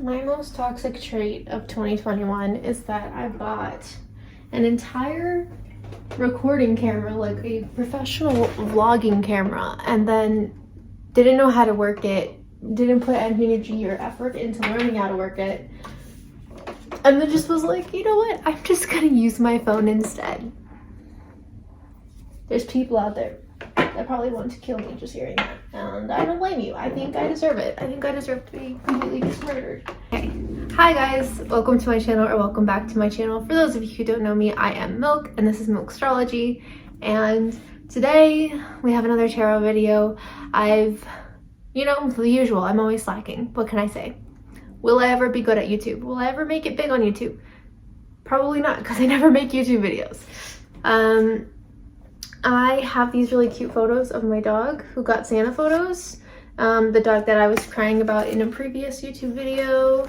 My most toxic trait of 2021 is that I bought an entire recording camera, like a professional vlogging camera, and then didn't know how to work it, didn't put any energy or effort into learning how to work it, and then just was like, you know what, I'm just gonna use my phone instead. There's people out there that probably want to kill me just hearing that, and I don't blame you. I think I deserve it. I think I deserve to be completely just murdered. Okay. Hi guys, welcome to my channel, or welcome back to my channel. For those of you who don't know me, I am Milk and this is Milk Astrology, and today we have another tarot video. The usual, I'm always slacking. What can I say? Will I ever be good at YouTube? Will I ever make it big on YouTube? Probably not, because I never make YouTube videos. I have these really cute photos of my dog who got Santa photos. The dog that I was crying about in a previous YouTube video.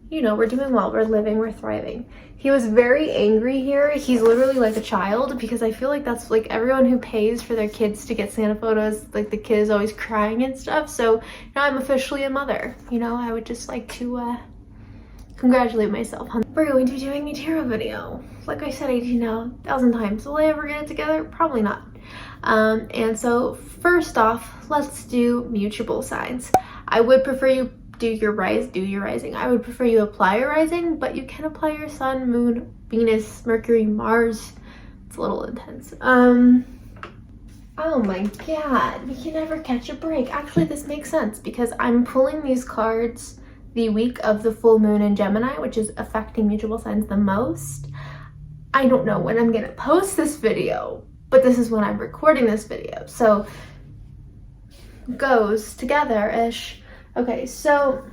You know, we're doing well, we're living, we're thriving. He was very angry here. He's literally like a child, because I feel like that's like everyone who pays for their kids to get Santa photos, like the kid is always crying and stuff. So now I'm officially a mother. You know, I would just like to congratulate myself. We're going to be doing a tarot video. Like I said 1,000 times. Will I ever get it together? Probably not. And so first off, let's do mutable signs. I would prefer you do your rising. I would prefer you apply your rising, but you can apply your sun, moon, Venus, Mercury, Mars. It's a little intense. Oh my god, we can never catch a break. Actually, this makes sense because I'm pulling these cards the week of the full moon in Gemini, which is affecting mutable signs the most. I don't know when I'm gonna post this video, but this is when I'm recording this video, so goes together-ish. Okay, so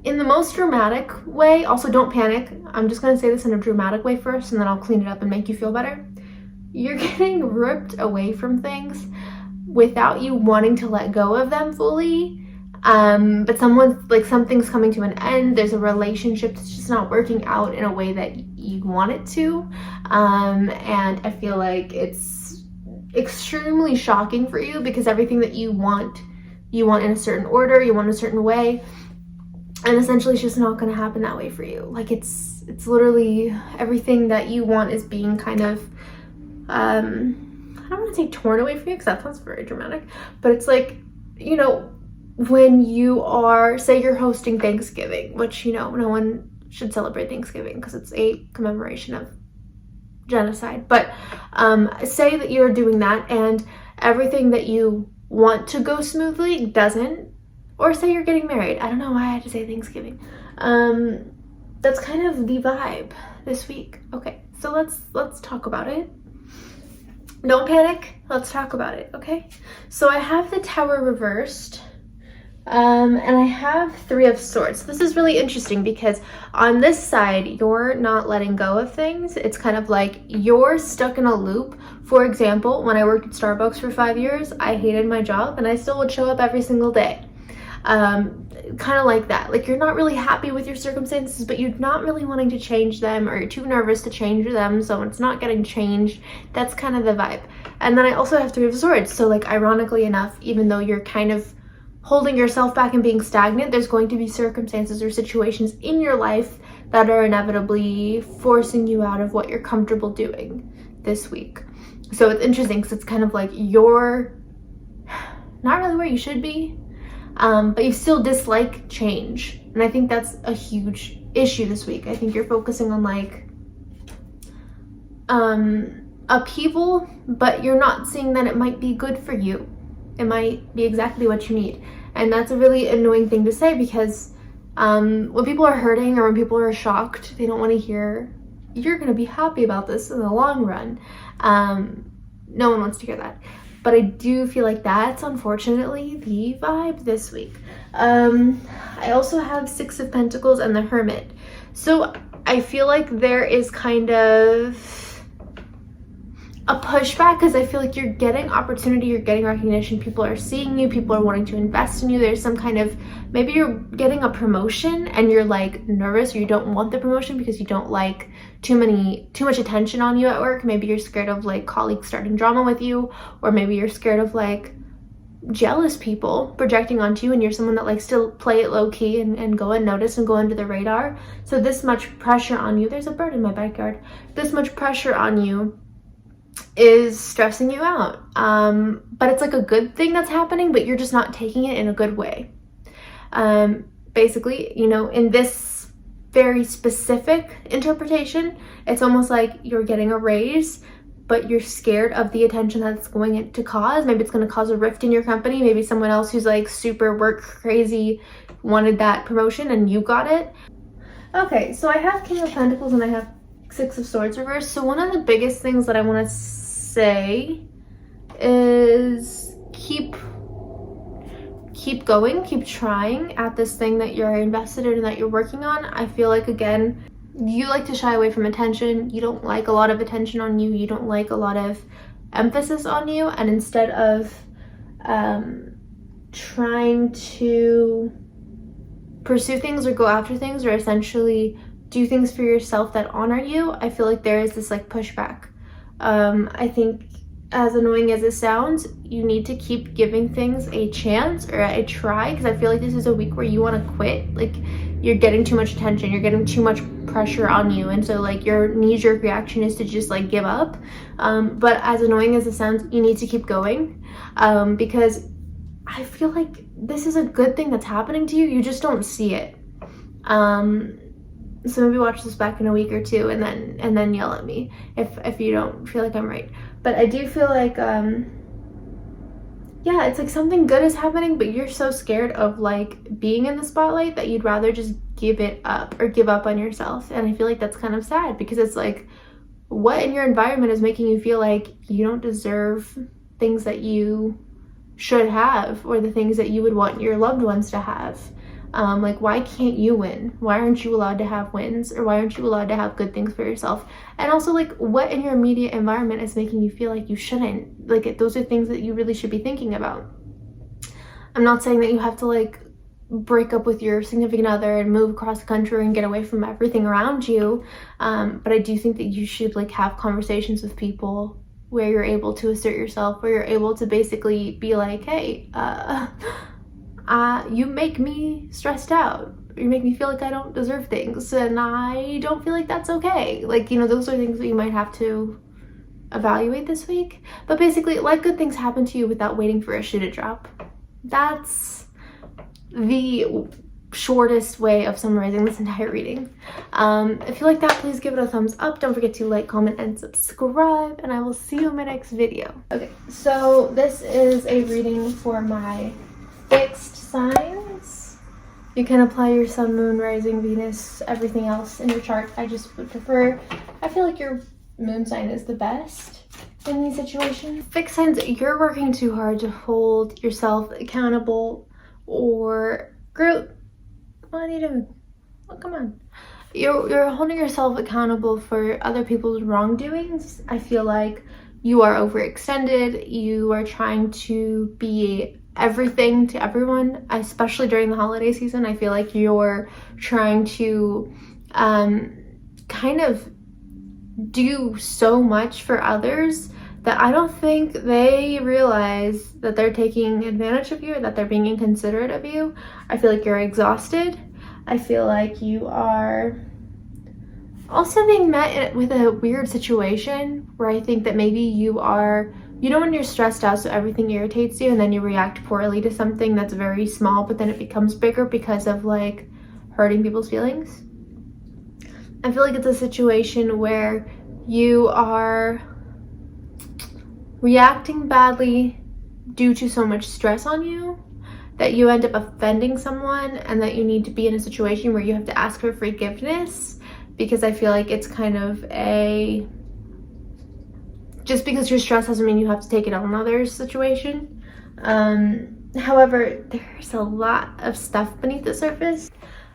in the most dramatic way, also don't panic, I'm just gonna say this in a dramatic way first and then I'll clean it up and make you feel better. You're getting ripped away from things without you wanting to let go of them fully. But something's coming to an end. There's a relationship that's just not working out in a way that you want it to. And I feel like it's extremely shocking for you because everything that you want in a certain order, you want a certain way, and essentially it's just not going to happen that way for you. Like it's literally everything that you want is being kind of, I don't want to say torn away from you because that sounds very dramatic, but it's like, you know, when you are, say you're hosting Thanksgiving, which, you know, no one should celebrate Thanksgiving because it's a commemoration of genocide, but say that you're doing that and everything that you want to go smoothly doesn't, or say you're getting married. I don't know why I had to say Thanksgiving. That's kind of the vibe this week. Okay, so let's talk about it. Don't panic, let's talk about it, okay? So I have the Tower reversed. And I have Three of Swords. This is really interesting because on this side, you're not letting go of things. It's kind of like you're stuck in a loop. For example, when I worked at Starbucks for 5 years, I hated my job and I still would show up every single day. Kind of like that. Like you're not really happy with your circumstances, but you're not really wanting to change them, or you're too nervous to change them, so it's not getting changed. That's kind of the vibe. And then I also have Three of Swords. So like ironically enough, even though you're kind of holding yourself back and being stagnant, there's going to be circumstances or situations in your life that are inevitably forcing you out of what you're comfortable doing this week. So it's interesting because it's kind of like you're not really where you should be, but you still dislike change. And I think that's a huge issue this week. I think you're focusing on like upheaval, but you're not seeing that it might be good for you. It might be exactly what you need. And that's a really annoying thing to say because when people are hurting or when people are shocked, they don't want to hear you're going to be happy about this in the long run. No one wants to hear that. But I do feel like that's unfortunately the vibe this week. I also have Six of Pentacles and the Hermit. So I feel like there is kind of a pushback because I feel like you're getting opportunity, you're getting recognition, people are seeing you, people are wanting to invest in you. There's some kind of, maybe you're getting a promotion and you're like nervous, or you don't want the promotion because you don't like too much attention on you at work. Maybe you're scared of like colleagues starting drama with you, or maybe you're scared of like jealous people projecting onto you, and you're someone that likes to play it low-key and go unnoticed and go under the radar. So this much pressure on you, there's a bird in my backyard, this much pressure on you is stressing you out. But it's like a good thing that's happening, but you're just not taking it in a good way. Basically, you know, in this very specific interpretation, it's almost like you're getting a raise, but you're scared of the attention that's going to cause. Maybe it's going to cause a rift in your company. Maybe someone else who's like super work crazy wanted that promotion and you got it. Okay, so I have King of Pentacles and I have Six of Swords reversed. So one of the biggest things that I want to say is keep going, keep trying at this thing that you're invested in and that you're working on. I feel like, again, you like to shy away from attention. You don't like a lot of attention on you. You don't like a lot of emphasis on you. And instead of trying to pursue things or go after things or essentially do things for yourself that honor you, I feel like there is this like pushback. I think, as annoying as it sounds, you need to keep giving things a chance or a try, because I feel like this is a week where you want to quit. Like, you're getting too much attention, you're getting too much pressure on you, and so like your knee-jerk reaction is to just like give up. But as annoying as it sounds, you need to keep going, because I feel like this is a good thing that's happening to you. You just don't see it. So maybe watch this back in a week or two and then yell at me if you don't feel like I'm right. But I do feel like yeah, it's like something good is happening, but you're so scared of like being in the spotlight that you'd rather just give it up or give up on yourself. And I feel like that's kind of sad, because it's like, what in your environment is making you feel like you don't deserve things that you should have, or the things that you would want your loved ones to have? Like, why can't you win? Why aren't you allowed to have wins? Or why aren't you allowed to have good things for yourself? And also, like, what in your immediate environment is making you feel like you shouldn't? Like, those are things that you really should be thinking about. I'm not saying that you have to like break up with your significant other and move across the country and get away from everything around you, but I do think that you should like have conversations with people where you're able to assert yourself, where you're able to basically be like, hey, you make me stressed out. You make me feel like I don't deserve things, and I don't feel like that's okay. Like, you know, those are things that you might have to evaluate this week. But basically, let good things happen to you without waiting for a shoe to drop. That's the shortest way of summarizing this entire reading. If you like that, please give it a thumbs up. Don't forget to like, comment, and subscribe, and I will see you in my next video. Okay, so this is a reading for my fixed signs. You can apply your sun, moon, rising, Venus, everything else in your chart. I just would prefer, I feel like your moon sign is the best in these situations. Fixed signs, you're working too hard to hold yourself accountable or grow. What are you doing? Oh, come on. You're holding yourself accountable for other people's wrongdoings. I feel like you are overextended. You are trying to be everything to everyone, especially during the holiday season. I feel like you're trying to kind of do so much for others that I don't think they realize that they're taking advantage of you or that they're being inconsiderate of you. I feel like you're exhausted. I feel like you are also being met with a weird situation where I think that maybe you are, you know, when you're stressed out so everything irritates you and then you react poorly to something that's very small, but then it becomes bigger because of like hurting people's feelings. I feel like it's a situation where you are reacting badly due to so much stress on you that you end up offending someone, and that you need to be in a situation where you have to ask for forgiveness, because I feel like it's kind of a, just because you're stressed doesn't mean you have to take it on others situation. However, there's a lot of stuff beneath the surface.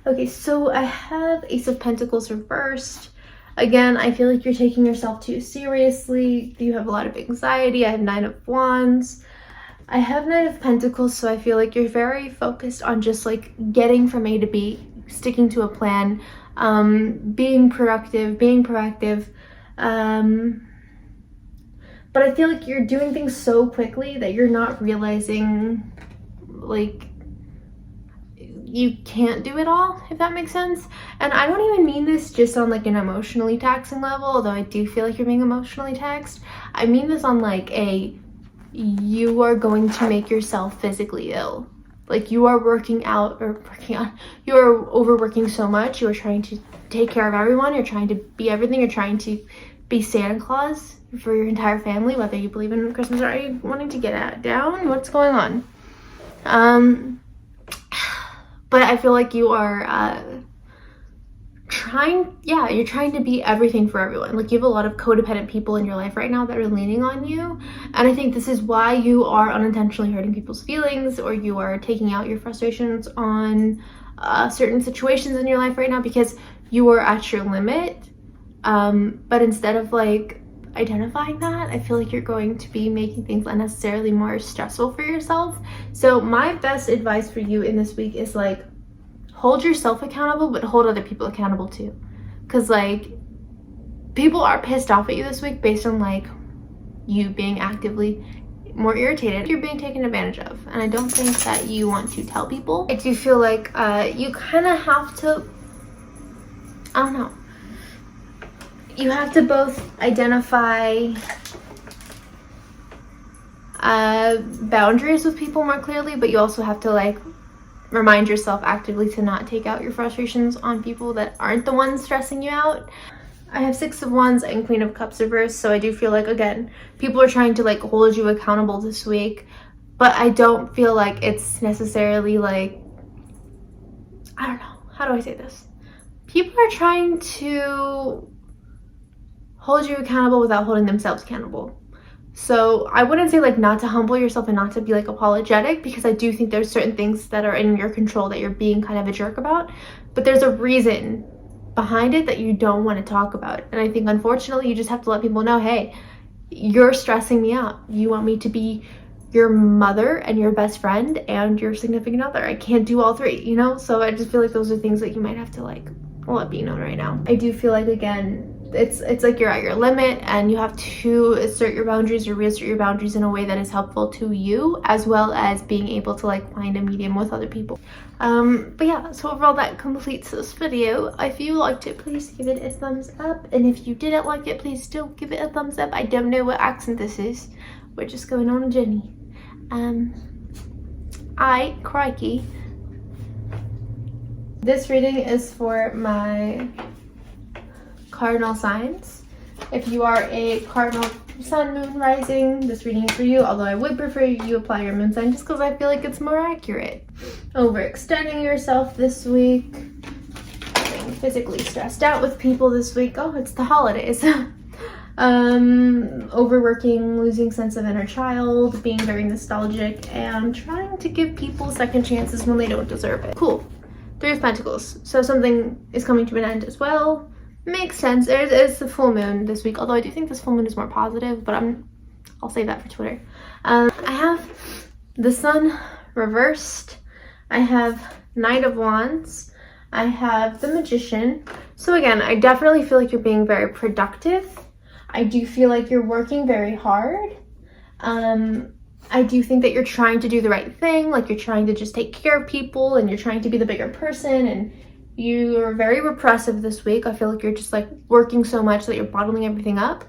Okay, so I have Ace of Pentacles reversed. Again, I feel like you're taking yourself too seriously. You have a lot of anxiety. I have Nine of Wands. I have Knight of Pentacles, so I feel like you're very focused on just like getting from A to B, sticking to a plan, being productive, being proactive. But but I feel like you're doing things so quickly that you're not realizing like you can't do it all, if that makes sense. And I don't even mean this just on like an emotionally taxing level, although I do feel like you're being emotionally taxed. I mean this on like you are going to make yourself physically ill. Like you are you are overworking so much. You are trying to take care of everyone. You're trying to be everything. You're trying to be Santa Claus for your entire family, whether you believe in Christmas or are you wanting to get down? What's going on? But I feel like you are you're trying to be everything for everyone. Like you have a lot of codependent people in your life right now that are leaning on you, and I think this is why you are unintentionally hurting people's feelings, or you are taking out your frustrations on certain situations in your life right now because you are at your limit. But instead of like identifying that, I feel like you're going to be making things unnecessarily more stressful for yourself. So my best advice for you in this week is like, hold yourself accountable, but hold other people accountable too. Because like people are pissed off at you this week based on like you being actively more irritated. You're being taken advantage of, and I don't think that you want to tell people. I do feel like you kind of have to, I don't know, you have to both identify boundaries with people more clearly, but you also have to like remind yourself actively to not take out your frustrations on people that aren't the ones stressing you out. I have Six of Wands and Queen of Cups reversed, so I do feel like, again, people are trying to like hold you accountable this week, but I don't feel like it's necessarily like, I don't know, how do I say this? People are trying to hold you accountable without holding themselves accountable. So I wouldn't say like not to humble yourself and not to be like apologetic, because I do think there's certain things that are in your control that you're being kind of a jerk about, but there's a reason behind it that you don't want to talk about. And I think unfortunately you just have to let people know, hey, you're stressing me out. You want me to be your mother and your best friend and your significant other. I can't do all three, you know? So I just feel like those are things that you might have to like let be known right now. I do feel like, again, it's like you're at your limit and you have to assert your boundaries or reassert your boundaries in a way that is helpful to you, as well as being able to like find a medium with other people. But yeah, so overall that completes this video. If you liked it, please give it a thumbs up, and if you didn't like it, please still give it a thumbs up. I don't know what accent this is. We're just going on a journey. Crikey. This reading is for my cardinal signs. If you are a cardinal sun, moon, rising, this reading is for you, although I would prefer you apply your moon sign just because I feel like it's more accurate. Overextending yourself this week, being physically stressed out with people this week. Oh, it's the holidays. Overworking, losing sense of inner child, being very nostalgic, and trying to give people second chances when they don't deserve it. Cool. Three of Pentacles. So something is coming to an end as well. Makes sense. It's the full moon this week, although I do think this full moon is more positive, but I'll save that for Twitter. I have the Sun reversed. I have Knight of Wands. I have the Magician. So again, I definitely feel like you're being very productive. I do feel like you're working very hard. I do think that you're trying to do the right thing, like you're trying to just take care of people and you're trying to be the bigger person, and you're very repressive this week. I feel like you're just like working so much that you're bottling everything up.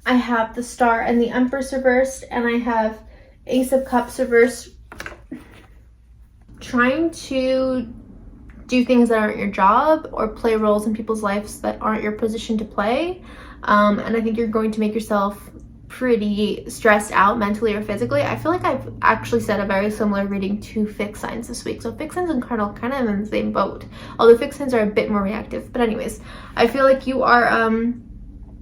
I have the Star and the Empress reversed, and I have Ace of Cups reversed. Trying to do things that aren't your job or play roles in people's lives that aren't your position to play. And I think you're going to make yourself pretty stressed out mentally or physically. I feel like I've actually said a very similar reading to fixed signs this week. So fixed signs and cardinal kind of in the same boat, although fixed signs are a bit more reactive. But anyways, I feel like you are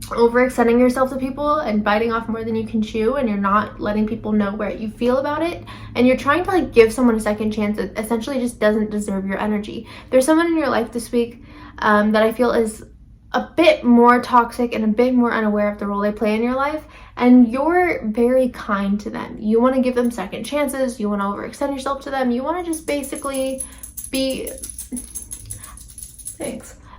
overextending yourself to people and biting off more than you can chew, and you're not letting people know where you feel about it, and you're trying to like give someone a second chance that essentially just doesn't deserve your energy. There's someone in your life this week that I feel is a bit more toxic and a bit more unaware of the role they play in your life, and you're very kind to them. You want to give them second chances, you want to overextend yourself to them, you want to just basically be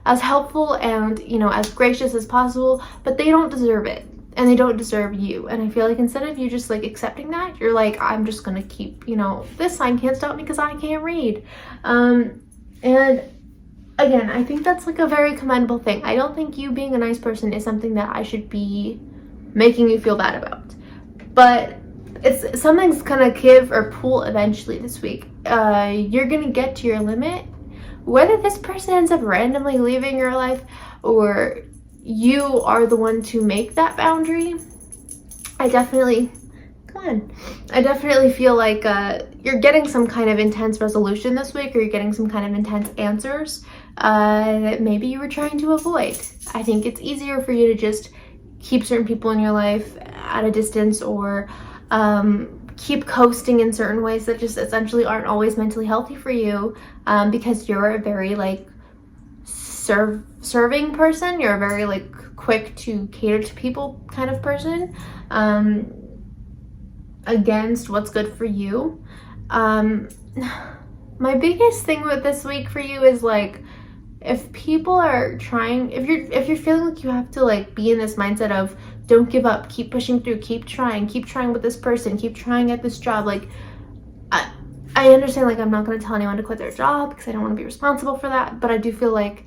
as helpful and, you know, as gracious as possible, but they don't deserve it. and they don't deserve you. And I feel like instead of you just like accepting that, you're like, I'm just gonna keep, you know, this sign can't stop me because I can't read. And again, I think that's like a very commendable thing. I don't think you being a nice person is something that I should be making you feel bad about, but it's something's gonna give or pull eventually this week. You're gonna get to your limit, whether this person ends up randomly leaving your life or you are the one to make that boundary. I definitely feel like you're getting some kind of intense resolution this week, or you're getting some kind of intense answers that maybe you were trying to avoid. I think it's easier for you to just keep certain people in your life at a distance, or keep coasting in certain ways that just essentially aren't always mentally healthy for you, because you're a very like serving person. You're a very like quick to cater to people kind of person, against what's good for you. My biggest thing with this week for you is like, if people are trying, if you're feeling like you have to like be in this mindset of don't give up, keep pushing through, keep trying with this person, keep trying at this job, like I understand, like I'm not going to tell anyone to quit their job because I don't want to be responsible for that, but I do feel like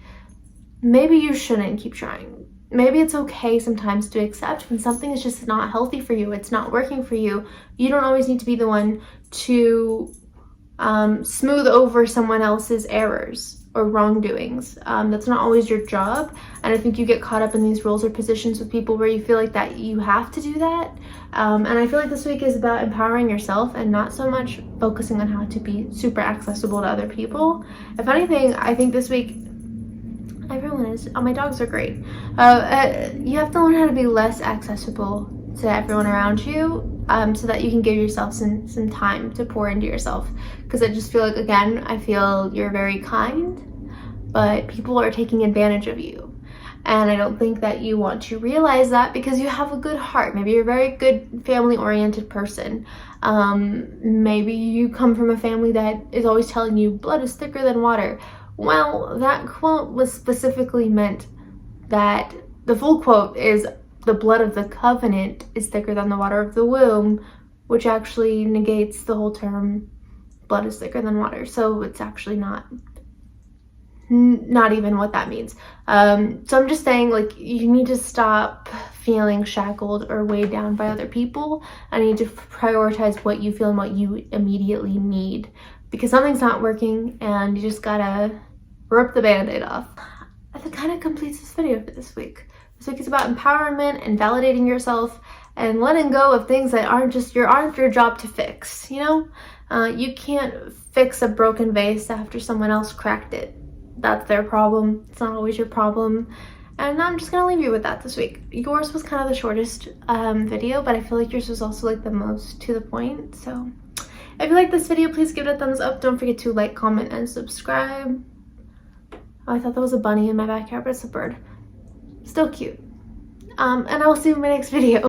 maybe you shouldn't keep trying. Maybe it's okay sometimes to accept when something is just not healthy for you, it's not working for you. You don't always need to be the one to smooth over someone else's errors or wrongdoings. That's not always your job, and I think you get caught up in these roles or positions with people where you feel like that you have to do that, and I feel like this week is about empowering yourself and not so much focusing on how to be super accessible to other people. If anything, I think this week everyone is, my dogs are great. You have to learn how to be less accessible to everyone around you, so that you can give yourself some time to pour into yourself, because I just feel like, again, I feel you're very kind, but people are taking advantage of you, and I don't think that you want to realize that because you have a good heart. Maybe you're a very good family-oriented person. Maybe you come from a family that is always telling you blood is thicker than water. Well, that quote was specifically meant that the full quote is the blood of the covenant is thicker than the water of the womb, which actually negates the whole term blood is thicker than water. So it's actually not even what that means. So I'm just saying, like, you need to stop feeling shackled or weighed down by other people. I need to prioritize what you feel and what you immediately need, because something's not working and you just gotta rip the band-aid off. That kind of completes this video for this week. This week is about empowerment and validating yourself and letting go of things that aren't your job to fix, you know? You can't fix a broken vase after someone else cracked it. That's their problem. It's not always your problem. And I'm just gonna leave you with that this week. Yours was kind of the shortest video, but I feel like yours was also like the most to the point. So if you like this video, please give it a thumbs up. Don't forget to like, comment, and subscribe. Oh, I thought that was a bunny in my backyard, but it's a bird. Still cute. And I will see you in my next video.